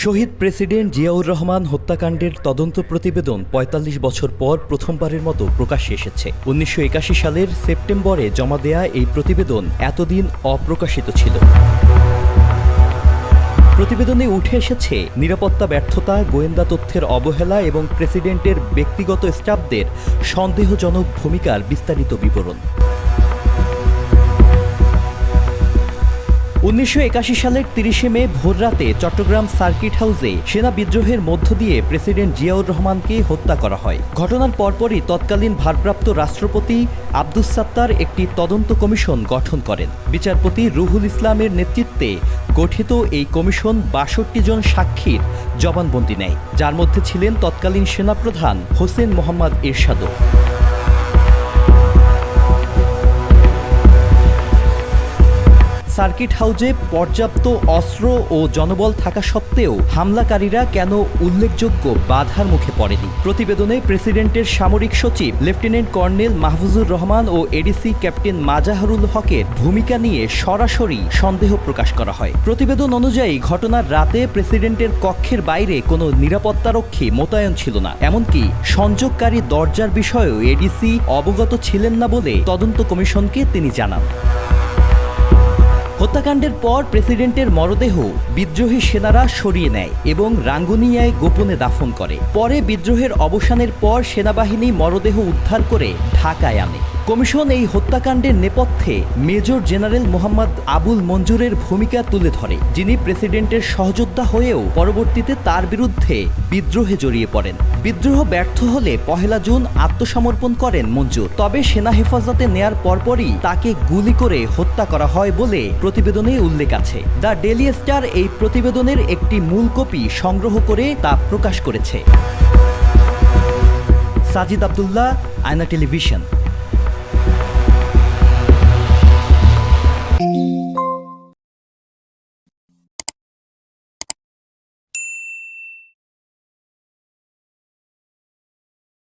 শহীদ president Ziaur Rahman হত্যাকাণ্ডের তদন্ত প্রতিবেদন ৪৫ বছর পর প্রথমবারের মতো প্রকাশ্যে এসেছে। ১৯৮১ সালের সেপ্টেম্বরে জমা দেয়া এই প্রতিবেদন এতদিন অপ্রকাশিত ছিল। প্রতিবেদনে উঠে এসেছে নিরাপত্তা ব্যর্থতা, গোয়েন্দা তথ্যের অবহেলা এবং প্রেসিডেন্টের ব্যক্তিগত স্টাফদের সন্দেহজনক ভূমিকার বিস্তারিত বিবরণ। ১৯৮১ সালের ৩০শে মে ভোররাতে চট্টগ্রাম সার্কিট হাউসে সেনা বিদ্রোহের মধ্য দিয়ে প্রেসিডেন্ট জিয়াউর রহমানকে হত্যা করা হয়। ঘটনার পরপরই তৎকালীন ভারপ্রাপ্ত রাষ্ট্রপতি আব্দুস সাত্তার একটি তদন্ত কমিশন গঠন করেন। বিচারপতি রুহুল ইসলামের নেতৃত্বে গঠিত এই কমিশন ৬২ জন সাক্ষীর জবানবন্দি নেয়, যার মধ্যে ছিলেন তৎকালীন সেনাপ্রধান হোসেন মোহাম্মদ এরশাদও। সার্কিট হাউসে পর্যাপ্ত অস্ত্র ও জনবল থাকা সত্ত্বেও হামলাকারীরা কেন উল্লেখযোগ্য বাধার মুখে পড়েনি? প্রতিবেদনে প্রেসিডেন্টের সামরিক সচিব লেফটেন্যান্ট কর্নেল মাহফুজুর রহমান ও এডিসি ক্যাপ্টেন মাজাহারুল হকের ভূমিকা নিয়ে সরাসরি সন্দেহ প্রকাশ করা হয়। প্রতিবেদন অনুযায়ী ঘটনার রাতে প্রেসিডেন্টের কক্ষের বাইরে কোনো নিরাপত্তারক্ষী মোতায়েন ছিল না, এমনকি সংযোগকারী দরজার বিষয়েও এডিসি অবগত ছিলেন না বলে তদন্ত কমিশনকে তিনি জানান। হত্যাকাণ্ডের পর প্রেসিডেন্টের মরদেহ বিদ্রোহী সেনারা সরিয়ে নেয় এবং রাঙ্গুনিয়ায় গোপনে দাফন করে। পরে বিদ্রোহের অবসানের পর সেনাবাহিনী মরদেহ উদ্ধার করে ঢাকায় আনে। কমিশন এই হত্যাকাণ্ডের নেপথ্যে মেজর জেনারেল মোহাম্মদ আবুল মঞ্জুরের ভূমিকা তুলে ধরে, যিনি প্রেসিডেন্টের সহযোদ্ধা হয়েও পরবর্তীতে তার বিরুদ্ধে বিদ্রোহে জড়িয়ে পড়েন। বিদ্রোহ ব্যর্থ হলে ১ জুন আত্মসমর্পণ করেন মঞ্জুর। তবে সেনা হেফাজতে নেয়ার পরপরই তাকে গুলি করে হত্যা করা হয় বলে প্রতিবেদনে উল্লেখ আছে। দ্য ডেইলি স্টার এই প্রতিবেদনের একটি মূল কপি সংগ্রহ করে তা প্রকাশ করেছে। সাজিদ আব্দুল্লাহ, আয়না টেলিভিশন।